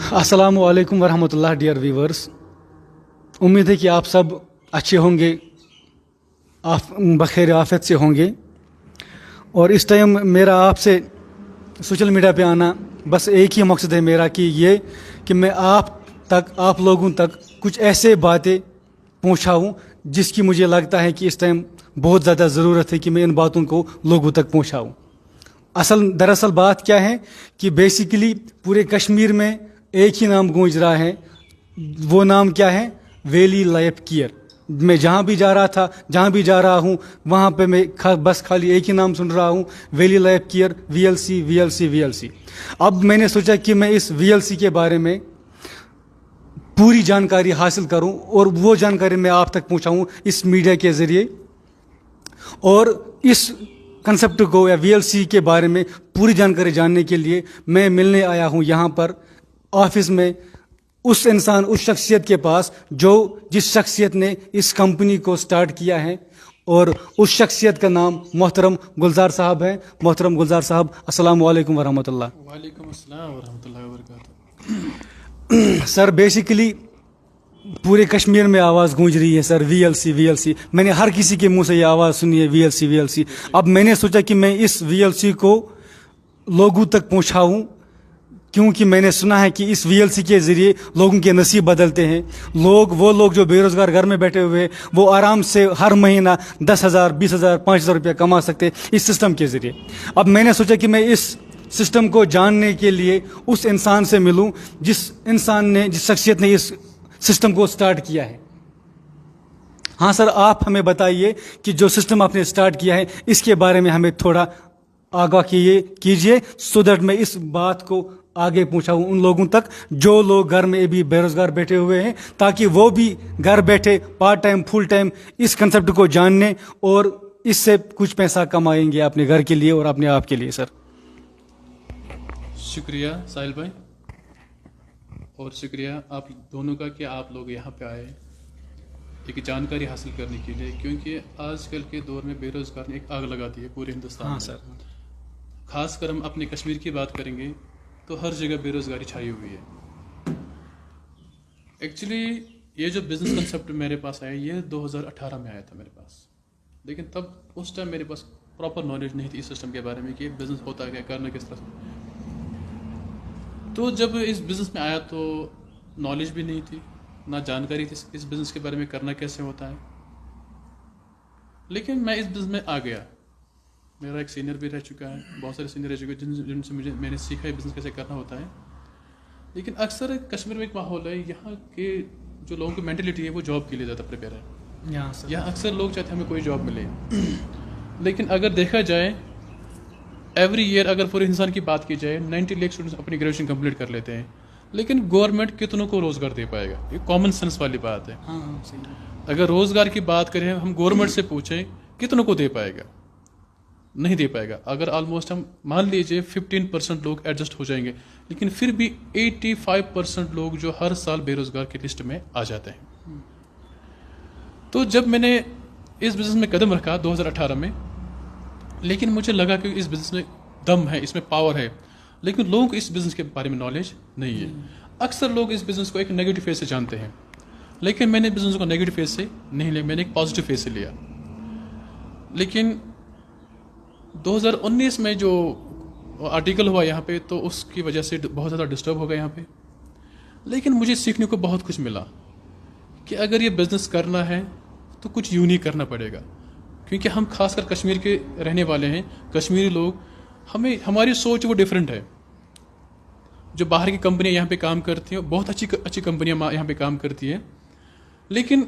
अस्सलाम वालेकुम वरहमतुल्लाह dear viewers, उम्मीद है कि आप सब अच्छे होंगे, आप बखैर आफियत से होंगे। और इस टाइम मेरा आपसे सोशल मीडिया पे आना बस एक ही मकसद है मेरा कि मैं आप लोगों तक कुछ ऐसे बातें पहुंचाऊं जिसकी मुझे लगता है कि इस टाइम बहुत ज़्यादा ज़रूरत है कि मैं इन बातों को लोगों तक पहुंचाऊं। दरअसल बात क्या है कि बेसिकली पूरे कश्मीर में एक ही नाम गूंज रहा है। वो नाम क्या है? Valley life care. मैं जहाँ भी जा रहा था, जहाँ भी जा रहा हूँ, वहाँ पे मैं बस खाली एक ही नाम सुन रहा हूँ, valley life care, VLC VLC VLC. अब मैंने सोचा कि मैं इस वीएलसी के बारे में पूरी जानकारी हासिल करूं और वो जानकारी मैं आप तक पहुंचाऊं इस मीडिया के ज़रिए। और इस कंसेप्ट को या वीएलसी के बारे में पूरी जानकारी जानने के लिए मैं मिलने आया हूं यहाँ पर ऑफिस में उस इंसान, उस शख्सियत के पास जिस शख्सियत ने इस कंपनी को स्टार्ट किया है। और उस शख्सियत का नाम मोहतरम गुलजार साहब है। मोहतरम गुलजार साहब, अस्सलाम वालेकुम वरहमतुल्लाह। वालेकुम अस्सलाम वरहमतुल्लाहि वबरकातुहू। सर बेसिकली पूरे कश्मीर में आवाज़ गूंज रही है सर, वीएलसी वीएलसी। मैंने हर किसी के मुंह से ये आवाज़ सुनी है, वीएलसी वीएलसी। अब मैंने सोचा कि मैं इस वीएलसी को लोगों तक पहुंचाऊं, क्योंकि मैंने सुना है कि इस वीएलसी के ज़रिए लोगों के नसीब बदलते हैं। वो लोग जो बेरोज़गार घर में बैठे हुए हैं, वो आराम से हर महीना 10,000, 20,000, 5,000 रुपया कमा सकते हैं इस सिस्टम के ज़रिए। अब मैंने सोचा कि मैं इस सिस्टम को जानने के लिए उस इंसान से मिलूं जिस शख्सियत ने इस सिस्टम को स्टार्ट किया है। हाँ सर, आप हमें बताइए कि जो सिस्टम आपने स्टार्ट किया है इसके बारे में हमें थोड़ा आगाह कीजिए सो दैट मैं इस बात को आगे पहुंचाऊं उन लोगों तक जो लोग घर में भी बेरोजगार बैठे हुए हैं, ताकि वो भी घर बैठे पार्ट टाइम फुल टाइम इस कंसेप्ट को जानने और इससे कुछ पैसा कमाएंगे अपने घर के लिए और अपने आप के लिए। सर शुक्रिया साहिल भाई, और शुक्रिया आप दोनों का कि आप लोग यहाँ पे आए एक जानकारी हासिल करने के लिए, क्योंकि आजकल के दौर में बेरोजगार ने एक आग लगा दी है पूरे हिंदुस्तान में। सर, खासकर हम अपने कश्मीर की बात करेंगे तो हर जगह बेरोजगारी छाई हुई है। एक्चुअली ये जो बिजनेस कंसेप्ट मेरे पास आया, ये 2018 में आया था मेरे पास, लेकिन तब उस टाइम मेरे पास प्रॉपर नॉलेज नहीं थी इस सिस्टम के बारे में कि बिजनेस होता है क्या, करना किस तरह। तो जब इस बिज़नेस में आया तो नॉलेज भी नहीं थी, ना जानकारी थी इस बिज़नेस के बारे में करना कैसे होता है। लेकिन मैं इस बिज़नेस में आ गया, मेरा एक सीनियर भी रह चुका है, बहुत सारे सीनियर रह चुके हैं जिनसे मैंने सीखा है बिज़नेस कैसे करना होता है। लेकिन अक्सर कश्मीर में एक माहौल है, यहाँ के जो लोगों की मेंटलिटी है वो जॉब के लिए ज़्यादा प्रिपेयर है। यहाँ अक्सर लोग चाहते हैं हमें कोई जॉब मिले। लेकिन अगर देखा जाए एवरी ईयर अगर पूरे इंसान की बात की जाए 90 लाख स्टूडेंट्स अपनी ग्रेजुएशन कंप्लीट कर लेते हैं, लेकिन गवर्नमेंट कितनों को रोज़गार दे पाएगा? ये कॉमन सेंस वाली बात है। अगर रोज़गार की बात करें, हम गवर्नमेंट से पूछें कितनों को दे पाएगा? नहीं दे पाएगा। अगर ऑलमोस्ट हम मान लीजिए 15% लोग एडजस्ट हो जाएंगे, लेकिन फिर भी 85% लोग जो हर साल बेरोजगार की लिस्ट में आ जाते हैं। तो जब मैंने इस बिज़नेस में कदम रखा 2018 में, लेकिन मुझे लगा कि इस बिज़नेस में दम है, इसमें पावर है, लेकिन लोगों को इस बिज़नेस के बारे में नॉलेज नहीं है। अक्सर लोग इस बिज़नेस को एक नेगेटिव फेज से जानते हैं, लेकिन मैंने बिज़नेस को नेगेटिव फेज से नहीं लिया, मैंने एक पॉजिटिव फेज से लिया। लेकिन 2019 में जो आर्टिकल हुआ यहाँ पे, तो उसकी वजह से बहुत ज़्यादा डिस्टर्ब हो गया यहाँ पे। लेकिन मुझे सीखने को बहुत कुछ मिला कि अगर ये बिज़नेस करना है तो कुछ यूनिक करना पड़ेगा, क्योंकि हम खासकर कश्मीर के रहने वाले हैं, कश्मीरी लोग, हमारी सोच वो डिफरेंट है। जो बाहर की कंपनियां यहाँ पे काम करती हैं, बहुत अच्छी कंपनियां यहाँ पे काम करती हैं, लेकिन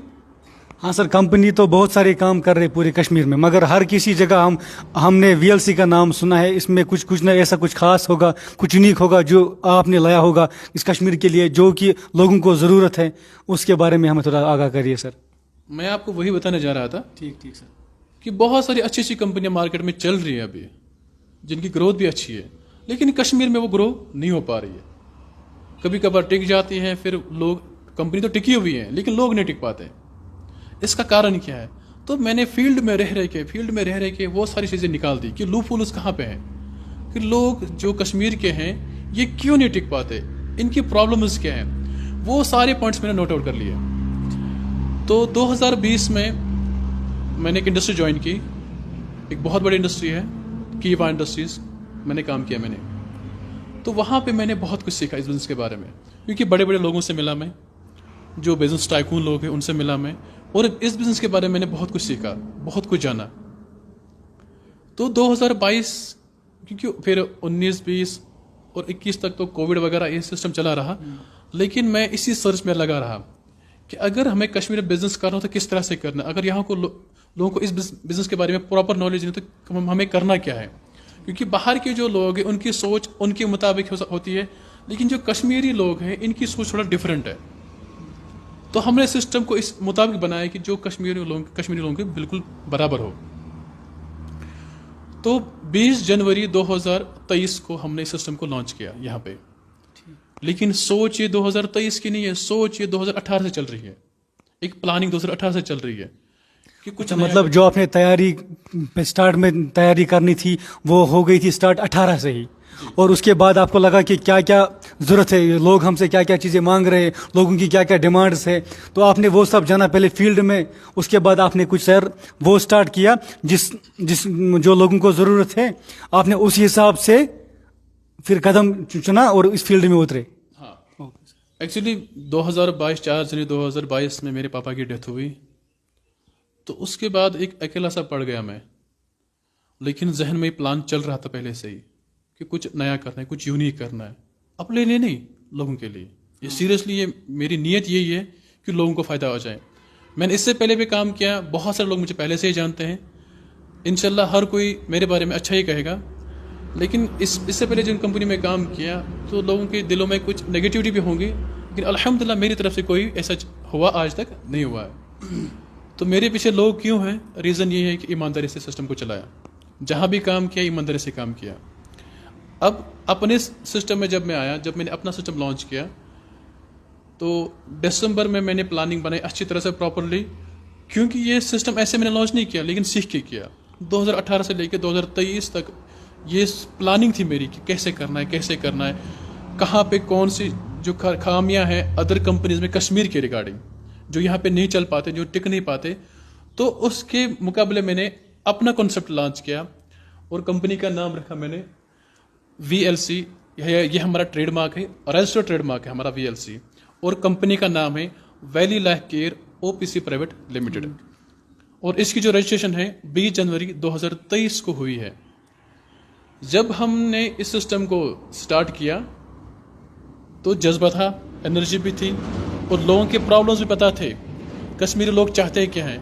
हाँ सर, कंपनी तो बहुत सारे काम कर रहे हैं पूरे कश्मीर में, मगर हर किसी जगह हमने वीएलसी का नाम सुना है। इसमें कुछ ना ऐसा कुछ खास होगा, कुछ यूनिक होगा जो आपने लाया होगा इस कश्मीर के लिए, जो कि लोगों को ज़रूरत है। उसके बारे में हमें थोड़ा आगाह करिए सर। मैं आपको वही बताने जा रहा था। ठीक सर, कि बहुत सारी अच्छी कंपनियां मार्केट में चल रही है अभी, जिनकी ग्रोथ भी अच्छी है, लेकिन कश्मीर में वो ग्रो नहीं हो पा रही है। कभी कभार टिक जाती है, फिर लोग, कंपनी तो टिकी हुई है लेकिन लोग नहीं टिक पाते। इसका कारण क्या है? तो मैंने फील्ड में रह के वो सारी चीज़ें निकाल दी कि लूप होल्स कहाँ पे हैं, कि लोग जो कश्मीर के हैं ये क्यों नहीं टिक पाते। ان کی پرابلمز کیا ہیں, وہ سارے پوائنٹس میں نے نوٹ آؤٹ کر لیے. تو 2020 میں نے ایک انڈسٹری جوائن کی, ایک بہت بڑی انڈسٹری ہے کیوا انڈسٹریز, میں نے کام کیا میں نے. تو وہاں پہ میں نے بہت کچھ سیکھا اس بزنس کے بارے میں, کیونکہ بڑے بڑے لوگوں سے ملا میں, جو بزنس ٹائکون لوگ ہیں ان سے ملا میں, اور اس بزنس کے بارے میں نے بہت کچھ سیکھا, بہت کچھ جانا. تو 2022 کیونکہ پھر 19-20 اور 21 تک تو کووڈ وغیرہ یہ سسٹم چلا رہا, لیکن میں اسی سرچ میں لگا رہا کہ اگر ہمیں کشمیر میں بزنس کرنا ہو تو کس طرح سے کرنا, اگر یہاں کو لوگوں کو اس بزنس کے بارے میں پراپر نالج نہیں تو ہمیں کرنا کیا ہے. کیونکہ باہر کے جو لوگ ہیں ان کی سوچ ان کے مطابق ہوتی ہے, لیکن جو کشمیری لوگ ہیں ان کی سوچ تھوڑا ڈفرینٹ ہے. تو ہم نے سسٹم کو اس مطابق بنایا کہ جو کشمیری لوگوں کے بالکل برابر ہو. تو 20 جنوری 2023 کو ہم نے اس سسٹم کو لانچ کیا یہاں پہ, لیکن سوچ یہ 2023 کی نہیں ہے, سوچ یہ 2018 سے چل رہی ہے, ایک پلاننگ 2018 سے چل رہی ہے کہ کچھ مطلب جو آپ نے تیاری پہ اسٹارٹ میں تیاری کرنی تھی وہ ہو گئی تھی اسٹارٹ 18 سے ہی, اور اس کے بعد آپ کو لگا کہ کیا کیا ضرورت ہے, لوگ ہم سے کیا کیا چیزیں مانگ رہے ہیں, لوگوں کی کیا کیا ڈیمانڈس ہے, تو آپ نے وہ سب جانا پہلے فیلڈ میں. اس کے بعد آپ نے کچھ سیر وہ اسٹارٹ کیا جس جو لوگوں کو ضرورت ہے, آپ نے اسی حساب سے پھر قدم چنا اور اس فیلڈ میں اترے. ہاں ایکچولی 2022 4 جنوری 2022 میں میرے پاپا کی ڈیتھ ہوئی, تو اس کے بعد ایک اکیلا سا پڑ گیا میں, لیکن ذہن میں پلان چل رہا تھا پہلے سے ہی کہ کچھ نیا کرنا ہے, کچھ یونیک کرنا ہے, اپنے لیے نہیں لوگوں کے لیے. یہ سیریسلی یہ میری نیت یہی ہے کہ لوگوں کو فائدہ ہو جائے. میں نے اس سے پہلے بھی کام کیا, بہت سارے لوگ مجھے پہلے سے ہی جانتے ہیں, انشاءاللہ ہر کوئی میرے بارے میں اچھا ہی کہے گا. لیکن اس سے پہلے جن کمپنی میں کام کیا تو لوگوں کے دلوں میں کچھ نگیٹیوٹی بھی ہوں گی, لیکن الحمدللہ میری طرف سے کوئی ایسا ہوا آج تک نہیں ہوا ہے. تو میرے پیچھے لوگ کیوں ہیں, ریزن یہ ہے کہ ایمانداری سے سسٹم کو چلایا, جہاں بھی کام کیا ایمانداری سے کام کیا. اب اپنے سسٹم میں جب میں آیا, جب میں نے اپنا سسٹم لانچ کیا, تو دسمبر میں نے پلاننگ بنائی اچھی طرح سے پراپرلی, کیونکہ یہ سسٹم ایسے میں نے لانچ نہیں کیا لیکن سیکھ کے کیا. 2018 سے لے کے 2023 تک یہ پلاننگ تھی میری کہ کیسے کرنا ہے, کہاں پہ کون سی جو خامیاں ہیں ادر کمپنیز میں کشمیر کے ریگارڈنگ, جو یہاں پہ نہیں چل پاتے, جو ٹک نہیں پاتے, تو اس کے مقابلے میں نے اپنا کنسیپٹ لانچ کیا اور کمپنی کا نام رکھا میں نے VLC. یہ ہمارا ٹریڈ مارک ہے, رجسٹرڈ ٹریڈ مارک ہے ہمارا VLC, اور کمپنی کا نام ہے valley life care OPC private limited, اور اس کی جو رجسٹریشن ہے 20 جنوری 2023 کو ہوئی ہے. جب ہم نے اس سسٹم کو سٹارٹ کیا تو جذبہ تھا, انرجی بھی تھی, اور لوگوں کے پرابلمز بھی پتہ تھے, کشمیری لوگ چاہتے کیا ہیں,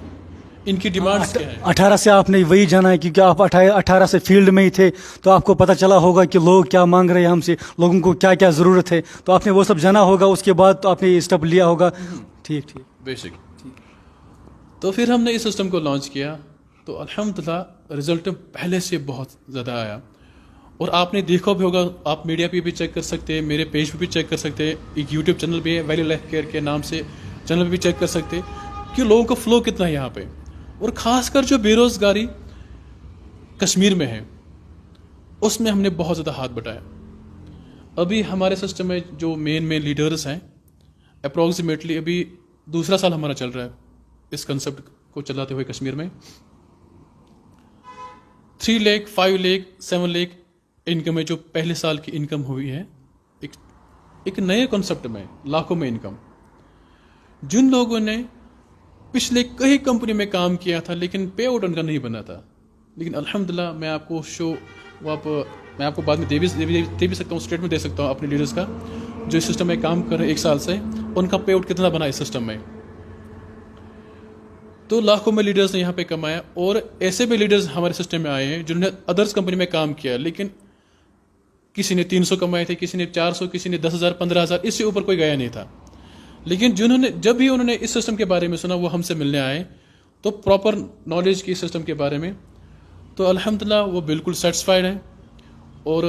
ان کی ڈیمانڈز کیا ہیں. 18 سے آپ نے وہی جانا ہے کیونکہ آپ 18 سے فیلڈ میں ہی تھے, تو آپ کو پتہ چلا ہوگا کہ لوگ کیا مانگ رہے ہیں ہم سے, لوگوں کو کیا کیا ضرورت ہے, تو آپ نے وہ سب جانا ہوگا. اس کے بعد تو آپ نے یہ اسٹیپ لیا ہوگا. ٹھیک بے شک. تو پھر ہم نے اس سسٹم کو لانچ کیا, تو الحمدللہ رزلٹ پہلے سے بہت زیادہ آیا. اور آپ نے دیکھا بھی ہوگا, آپ میڈیا پہ بھی چیک کر سکتے ہیں, میرے پیج پہ بھی چیک کر سکتے ہیں, ایک یوٹیوب چینل بھی ہے ویلی لائف کیئر کے نام سے, چینل پہ بھی چیک کر سکتے ہیں کہ لوگوں کا فلو کتنا ہے یہاں پہ. اور خاص کر جو بے روزگاری کشمیر میں ہے اس میں ہم نے بہت زیادہ ہاتھ بٹایا. ابھی ہمارے سسٹم میں جو مین لیڈرز ہیں, اپروکسیمیٹلی ابھی 2 سال ہمارا چل رہا ہے اس کنسیپٹ کو چلاتے ہوئے کشمیر میں. 3 لاکھ 5 لاکھ 7 لاکھ انکم ہے جو پہلے سال کی انکم ہوئی ہے ایک نئے کنسیپٹ میں, لاکھوں میں انکم. جن لوگوں نے پچھلے کئی کمپنی میں کام کیا تھا لیکن پے آؤٹ ان کا نہیں بنا تھا, لیکن الحمدللہ میں آپ کو میں آپ کو بعد میں دے بھی سکتا ہوں, اسٹیٹمنٹ دے سکتا ہوں اپنے لیڈرز کا جو اس سسٹم میں کام کر رہے ہیں 1 سال سے, ان کا پے آؤٹ کتنا بنا اس سسٹم میں. تو لاکھوں میں لیڈرز نے یہاں پہ کمایا, اور ایسے بھی لیڈرز ہمارے سسٹم میں آئے ہیں جنہوں نے ادرس کمپنی میں کام کیا, لیکن کسی نے 300 کمائے تھے, کسی نے 400, کسی نے 10,000 15,000, اس سے اوپر کوئی گیا نہیں تھا. لیکن جب بھی انہوں نے اس سسٹم کے بارے میں سنا وہ ہم سے ملنے آئے, تو پراپر نالج کی سسٹم کے بارے میں, تو الحمدللہ وہ بالکل سیٹسفائڈ ہیں اور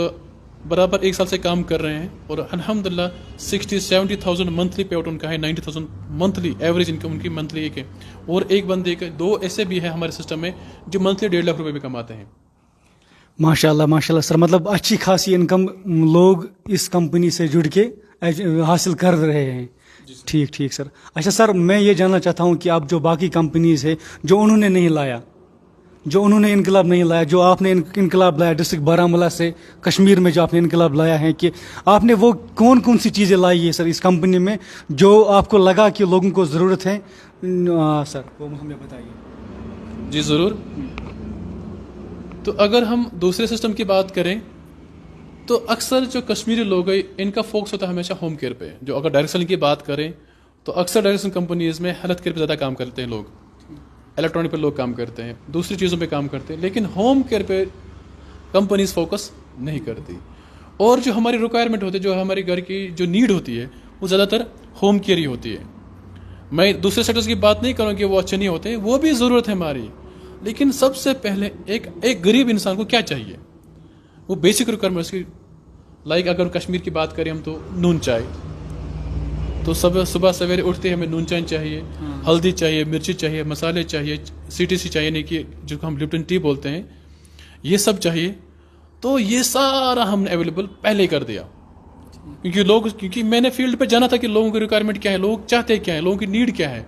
برابر 1 سال سے کام کر رہے ہیں. اور الحمدللہ 60-70,000 منتھلی پے آؤٹ ان کا ہے, 90,000 منتھلی ایوریج انکم ان کی منتھلی ایک ہے. اور ایک بندے کے 2 ایسے بھی ہیں ہمارے سسٹم میں جو منتھلی 1.5 لاکھ روپے بھی کماتے ہیں. माशाल्लाह सर, मतलब अच्छी खासी इनकम लोग इस कंपनी से जुड़ के हासिल कर रहे हैं। ठीक ठीक सर। अच्छा सर, मैं ये जानना चाहता हूँ कि आप जो बाकी कंपनीज है जो उन्होंने नहीं लाया, जो उन्होंने इनकलाब नहीं लाया, जो आपने इनकलाब लाया डिस्ट्रिक्ट बारामूला से कश्मीर में, जो आपने इनकलाब लाया है, कि आपने वो कौन कौन सी चीज़ें लाई है सर इस कंपनी में जो आपको लगा कि लोगों को ज़रूरत है? सर वो हमें बताइए। जी ज़रूर। तो अगर हम दूसरे सिस्टम की बात करें तो अक्सर जो कश्मीरी लोग हैं इनका फोकस होता है हमेशा होम केयर पे। जो अगर डायरेक्ट सेलिंग की बात करें तो अक्सर डायरेक्ट सेलिंग कंपनीज में हेल्थ केयर पे ज़्यादा काम करते हैं लोग, इलेक्ट्रॉनिक पे लोग काम करते हैं, दूसरी चीज़ों पे काम करते हैं, लेकिन होम केयर पे कंपनीज फोकस नहीं करती। और जो हमारी रिक्वायरमेंट होती है, जो हमारे घर की जो नीड होती है, वो ज़्यादातर होम केयर ही होती है। मैं दूसरे सेक्टर्स की बात नहीं करूँ कि वो अच्छे नहीं होते, वो भी ज़रूरत है हमारी, लेकिन सबसे पहले एक गरीब इंसान को क्या चाहिए, वो बेसिक रिक्वायरमेंट्स की। लाइक अगर कश्मीर की बात करें हम तो नून चाय, तो सुबह सवेरे उठते ही हमें नून चाय चाहिए, हल्दी चाहिए, मिर्ची चाहिए, मसाले चाहिए, CTC चाहिए, नहीं कि जिसको हम लिप्टन टी बोलते हैं, ये सब चाहिए। तो ये सारा हमने अवेलेबल पहले कर दिया, क्योंकि मैंने फील्ड पे जाना था कि लोगों की रिक्वायरमेंट क्या है, लोग चाहते क्या है, लोगों की नीड क्या है।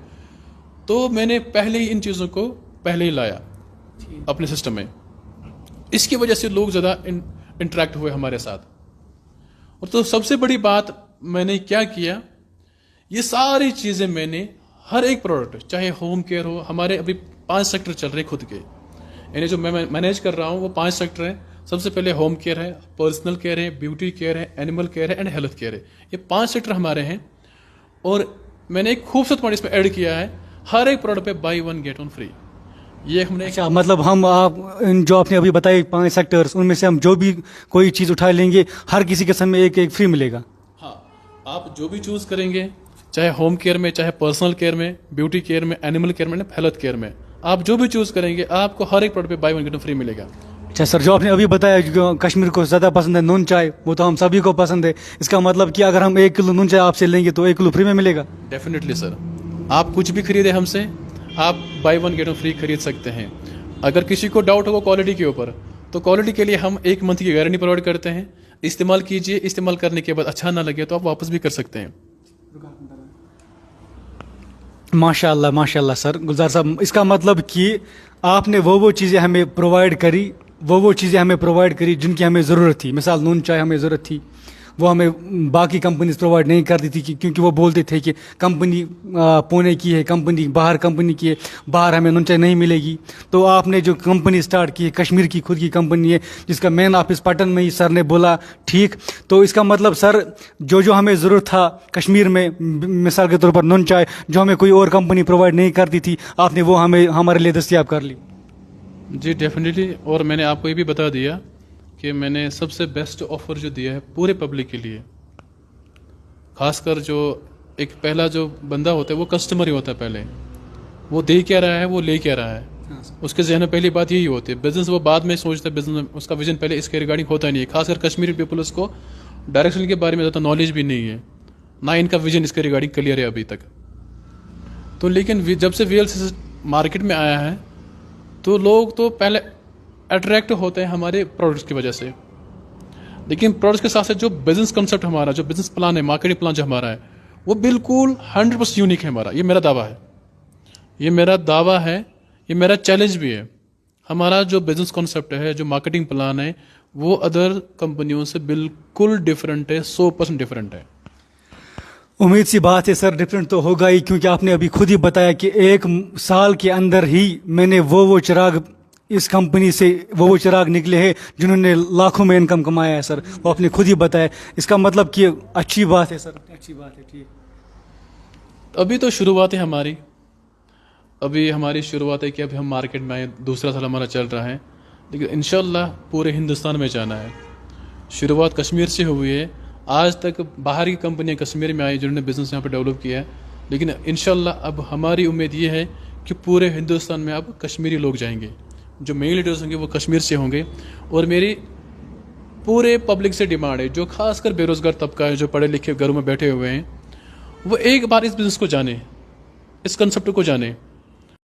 तो मैंने पहले ही इन चीज़ों को पहले ही लाया अपने सिस्टम में। इसकी वजह से लोग ज़्यादा इंटरेक्ट हुए हमारे साथ। और तो सबसे बड़ी बात मैंने क्या किया, ये सारी चीज़ें मैंने हर एक प्रोडक्ट, चाहे होम केयर हो, हमारे अभी 5 सेक्टर चल रहे खुद के, यानी जो मैं मैनेज कर रहा हूँ वो 5 सेक्टर हैं। सबसे पहले होम केयर है, पर्सनल केयर है, ब्यूटी केयर है, एनिमल केयर है एंड हेल्थ केयर है। ये 5 सेक्टर हमारे हैं। और मैंने एक खूबसूरत पॉइंट इसमें ऐड किया है, हर एक प्रोडक्ट पे बाई 1 गेट 1 फ्री। ये हमने अच्छा, मतलब हम आप जो आपने अभी बताए 5 सेक्टर्स, उनमें से हम जो भी कोई चीज़ उठा लेंगे, हर किसी के सामने एक फ्री मिलेगा। हाँ, आप जो भी चूज़ करेंगे, चाहे होम केयर में, चाहे पर्सनल केयर में, ब्यूटी केयर में, एनिमल केयर में, हेल्थ केयर में, आप जो भी चूज़ करेंगे आपको हर एक प्रोडक्ट पे बाई 1 गेट 1 फ्री मिलेगा। अच्छा सर, जो आपने अभी बताया जो कश्मीर को ज़्यादा पसंद है नून चाय, वो तो हम सभी को पसंद है। इसका मतलब कि अगर हम 1 किलो नून चाय आपसे लेंगे तो 1 किलो फ्री में मिलेगा? डेफिनेटली सर, आप कुछ भी खरीदे हमसे, आप बाई 1 गेट 1 फ्री खरीद सकते हैं। अगर किसी को डाउट होगा क्वालिटी के ऊपर, तो क्वालिटी के लिए हम 1 मंथ की गारंटी प्रोवाइड करते हैं। इस्तेमाल कीजिए, इस्तेमाल करने के बाद अच्छा ना लगे तो आप वापस भी कर सकते हैं। माशाल्लाह सर गुलजार साहब, इसका मतलब कि आपने वो चीज़ें हमें प्रोवाइड करी, वो चीज़ें हमें प्रोवाइड करी जिनकी हमें ज़रूरत थी। मिसाल नून चाय हमें ज़रूरत थी, वो हमें बाकी कंपनीज प्रोवाइड नहीं करती थी, क्योंकि वो बोलते थे कि कंपनी पुणे की है, कंपनी बाहर कंपनी की है, बाहर हमें नून चाय नहीं मिलेगी। तो आपने जो कंपनी स्टार्ट की है, कश्मीर की खुद की कंपनी है, जिसका मेन ऑफिस पटन में ही, सर ने बोला ठीक। तो इसका मतलब सर जो हमें ज़रूरत था कश्मीर में, मिसाल के तौर पर नून चाय, जो हमें कोई और कंपनी प्रोवाइड नहीं करती थी, आपने वो हमें हमारे लिए दस्तयाब कर ली। जी डेफिनेटली। और मैंने आपको ये भी बता दिया कि मैंने सबसे बेस्ट ऑफर जो दिया है पूरे पब्लिक के लिए। खासकर जो एक पहला जो बंदा होता है वो कस्टमर ही होता है, पहले वो दे क्या रहा है, वो ले क्या रहा है, उसके जहन में पहली बात यही होती है। बिजनेस वो बाद में सोचता है, बिजनेस में उसका विजन पहले इसके रिगार्डिंग होता नहीं है। खासकर कश्मीरी पीपल्स को डायरेक्शन के बारे में ज़्यादा नॉलेज भी नहीं है, ना इनका विजन इसके रिगार्डिंग क्लियर है अभी तक। तो लेकिन जब से VLCC मार्केट में आया है तो लोग तो पहले अट्रैक्ट होते हैं हमारे प्रोडक्ट्स की वजह से, लेकिन प्रोडक्ट्स के साथ साथ जो बिजनेस कंसेप्ट हमारा, जो बिजनेस प्लान है, मार्केटिंग प्लान जो हमारा है, वो बिल्कुल 100% यूनिक है हमारा। ये मेरा दावा है, ये मेरा दावा है, ये मेरा चैलेंज भी है। हमारा जो बिजनेस कॉन्सेप्ट है, जो मार्केटिंग प्लान है, वो अदर कंपनियों से बिल्कुल डिफरेंट है, 100% डिफरेंट है। उम्मीद सी बात है सर, डिफरेंट तो होगा ही, क्योंकि आपने अभी खुद ही बताया कि 1 साल के अंदर ही मैंने वो चिराग इस कंपनी से वो चिराग निकले हैं जिन्होंने लाखों में इनकम कमाया है सर, वो आपने खुद ही बताया। इसका मतलब कि अच्छी बात है सर, अच्छी बात है। ठीक, अभी तो शुरुआत है हमारी, अभी हमारी शुरुआत है कि अभी हम मार्केट में आए, दूसरा साल हमारा चल रहा है, लेकिन इंशाल्लाह पूरे हिंदुस्तान में जाना है। शुरुआत कश्मीर से हुई है, आज तक बाहर की कंपनियां कश्मीर में आई जिन्होंने बिज़नेस यहाँ पर डेवलप किया है, लेकिन इंशाल्लाह अब हमारी उम्मीद ये है कि पूरे हिंदुस्तान में अब कश्मीरी लोग जाएंगे, जो मेन लीडर्स होंगे वो कश्मीर से होंगे। और मेरी पूरे पब्लिक से डिमांड है, जो खासकर बेरोज़गार तबका है, जो पढ़े लिखे घरों में बैठे हुए हैं, वो एक बार इस बिज़नेस को जाने, इस कंसेप्ट को जाने।